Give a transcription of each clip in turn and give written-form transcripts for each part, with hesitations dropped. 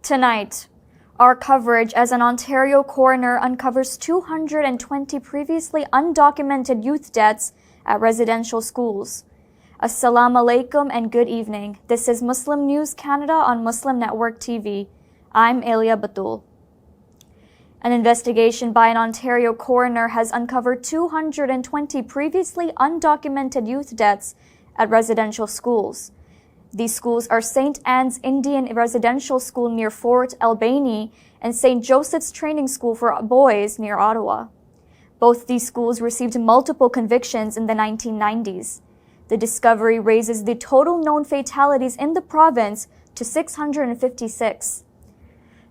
Tonight, our coverage as an Ontario coroner uncovers 220 previously undocumented youth deaths at residential schools. Assalamu alaikum and good evening. This is Muslim News Canada on Muslim Network TV. I'm Elia Batul. An investigation by an Ontario coroner has uncovered 220 previously undocumented youth deaths at residential schools. These schools are St. Anne's Indian Residential School near Fort Albany and St. Joseph's Training School for Boys near Ottawa. Both these schools received multiple convictions in the 1990s. The discovery raises the total known fatalities in the province to 656.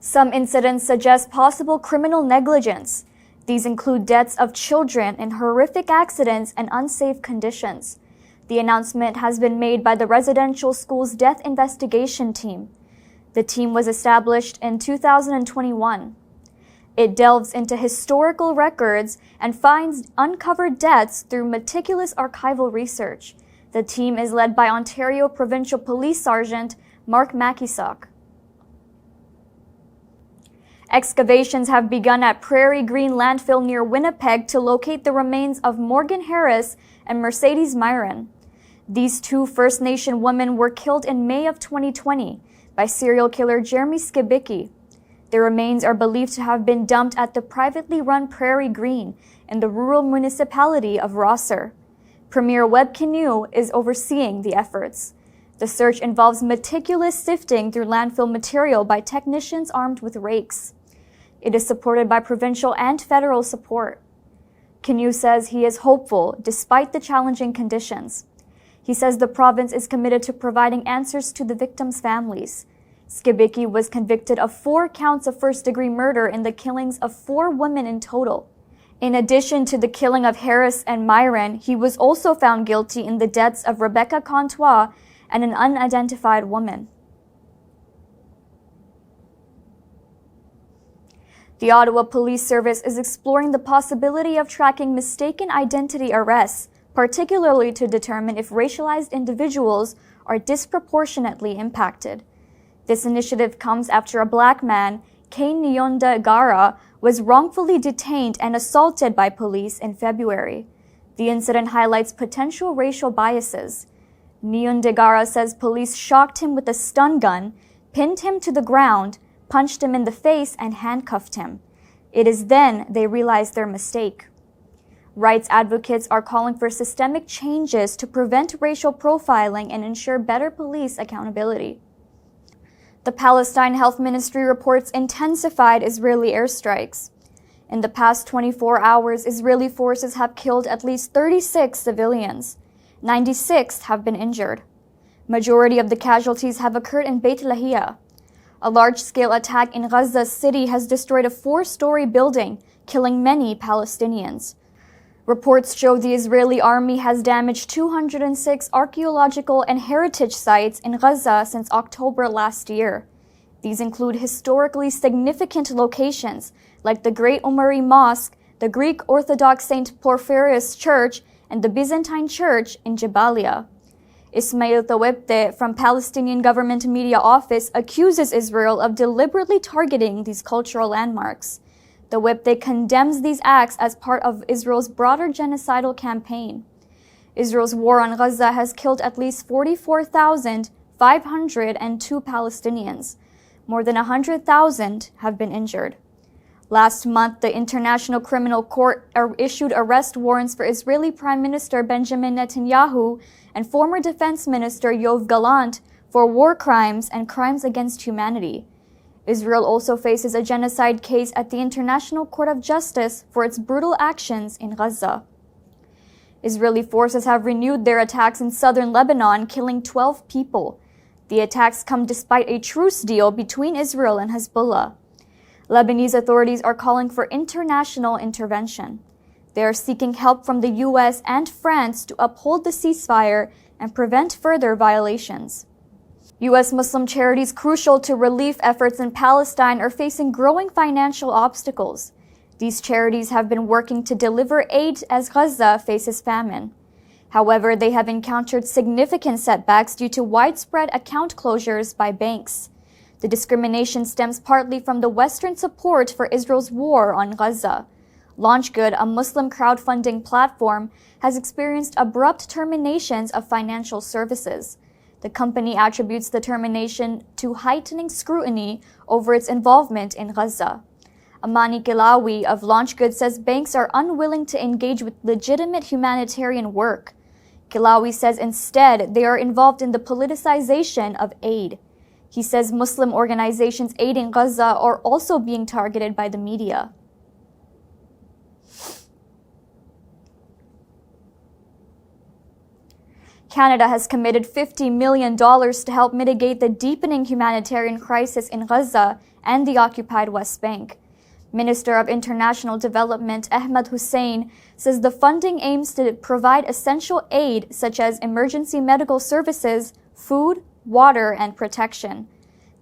Some incidents suggest possible criminal negligence. These include deaths of children in horrific accidents and unsafe conditions. The announcement has been made by the residential school's death investigation team. The team was established in 2021. It delves into historical records and finds uncovered deaths through meticulous archival research. The team is led by Ontario Provincial Police Sergeant Mark Mackeysock. Excavations have begun at Prairie Green landfill near Winnipeg to locate the remains of Morgan Harris and Mercedes Myron. These two First Nation women were killed in May of 2020 by serial killer Jeremy Skibicki. Their remains are believed to have been dumped at the privately run Prairie Green in the rural municipality of Rosser. Premier Webb Canoe is overseeing the efforts. The search involves meticulous sifting through landfill material by technicians armed with rakes. It is supported by provincial and federal support. Canoe says he is hopeful despite the challenging conditions. He says the province is committed to providing answers to the victims' families. Skibicki was convicted of 4 counts of first-degree murder in the killings of 4 women in total. In addition to the killing of Harris and Myron, he was also found guilty in the deaths of Rebecca Contois and an unidentified woman. The Ottawa Police Service is exploring the possibility of tracking mistaken identity arrests, particularly to determine if racialized individuals are disproportionately impacted. This initiative comes after a black man, Kane Nyonda-Gara, was wrongfully detained and assaulted by police in February. The incident highlights potential racial biases. Nyonda-Gara says police shocked him with a stun gun, pinned him to the ground, punched him in the face, and handcuffed him. It is then they realized their mistake. Rights advocates are calling for systemic changes to prevent racial profiling and ensure better police accountability. The Palestine Health Ministry reports intensified Israeli airstrikes. In the past 24 hours, Israeli forces have killed at least 36 civilians. 96 have been injured. Majority of the casualties have occurred in Beit Lahia. A large-scale attack in Gaza City has destroyed a 4-story building, killing many Palestinians. Reports show the Israeli army has damaged 206 archaeological and heritage sites in Gaza since October last year. These include historically significant locations like the Great Umari Mosque, the Greek Orthodox St. Porphyrius Church, and the Byzantine Church in Jabalia. Ismail Tawebte from Palestinian Government Media Office accuses Israel of deliberately targeting these cultural landmarks. The Webte condemns these acts as part of Israel's broader genocidal campaign. Israel's war on Gaza has killed at least 44,502 Palestinians. More than 100,000 have been injured. Last month, the International Criminal Court issued arrest warrants for Israeli Prime Minister Benjamin Netanyahu and former Defense Minister Yoav Gallant for war crimes and crimes against humanity. Israel also faces a genocide case at the International Court of Justice for its brutal actions in Gaza. Israeli forces have renewed their attacks in southern Lebanon, killing 12 people. The attacks come despite a truce deal between Israel and Hezbollah. Lebanese authorities are calling for international intervention. They are seeking help from the U.S. and France to uphold the ceasefire and prevent further violations. U.S. Muslim charities crucial to relief efforts in Palestine are facing growing financial obstacles. These charities have been working to deliver aid as Gaza faces famine. However, they have encountered significant setbacks due to widespread account closures by banks. The discrimination stems partly from the Western support for Israel's war on Gaza. LaunchGood, a Muslim crowdfunding platform, has experienced abrupt terminations of financial services. The company attributes the termination to heightening scrutiny over its involvement in Gaza. Amani Kilawi of LaunchGood says banks are unwilling to engage with legitimate humanitarian work. Kilawi says instead they are involved in the politicization of aid. He says Muslim organizations aiding Gaza are also being targeted by the media. Canada has committed $50 million to help mitigate the deepening humanitarian crisis in Gaza and the occupied West Bank. Minister of International Development Ahmed Hussein says the funding aims to provide essential aid such as emergency medical services, food, water, and protection.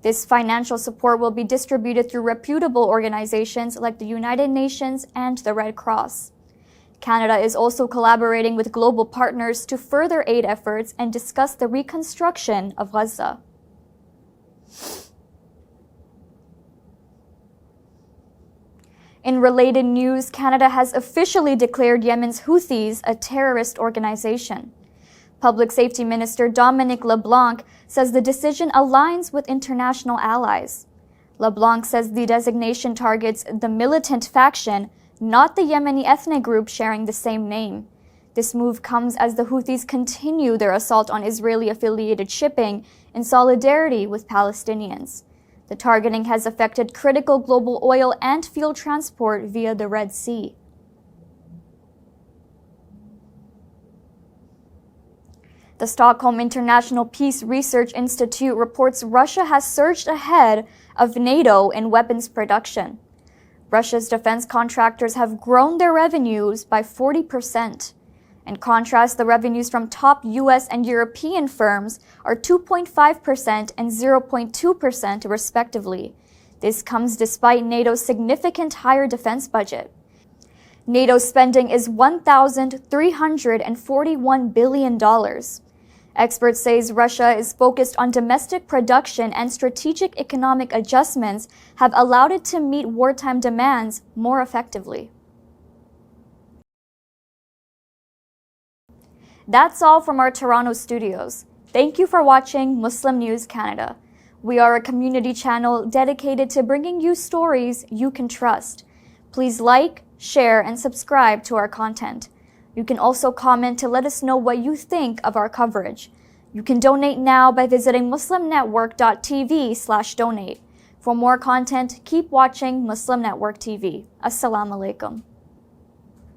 This financial support will be distributed through reputable organizations like the United Nations and the Red Cross. Canada is also collaborating with global partners to further aid efforts and discuss the reconstruction of Gaza. In related news, Canada has officially declared Yemen's Houthis a terrorist organization. Public Safety Minister Dominic LeBlanc says the decision aligns with international allies. LeBlanc says the designation targets the militant faction, not the Yemeni ethnic group sharing the same name. This move comes as the Houthis continue their assault on Israeli-affiliated shipping in solidarity with Palestinians. The targeting has affected critical global oil and fuel transport via the Red Sea. The Stockholm International Peace Research Institute reports Russia has surged ahead of NATO in weapons production. Russia's defense contractors have grown their revenues by 40%. In contrast, the revenues from top US and European firms are 2.5% and 0.2% respectively. This comes despite NATO's significant higher defense budget. NATO's spending is $1,341 billion. Experts say Russia is focused on domestic production and strategic economic adjustments have allowed it to meet wartime demands more effectively. That's all from our Toronto studios. Thank you for watching Muslim News Canada. We are a community channel dedicated to bringing you stories you can trust. Please like, share, and subscribe to our content. You can also comment to let us know what you think of our coverage. You can donate now by visiting muslimnetwork.tv/donate. For more content, keep watching Muslim Network TV. Assalamu alaikum.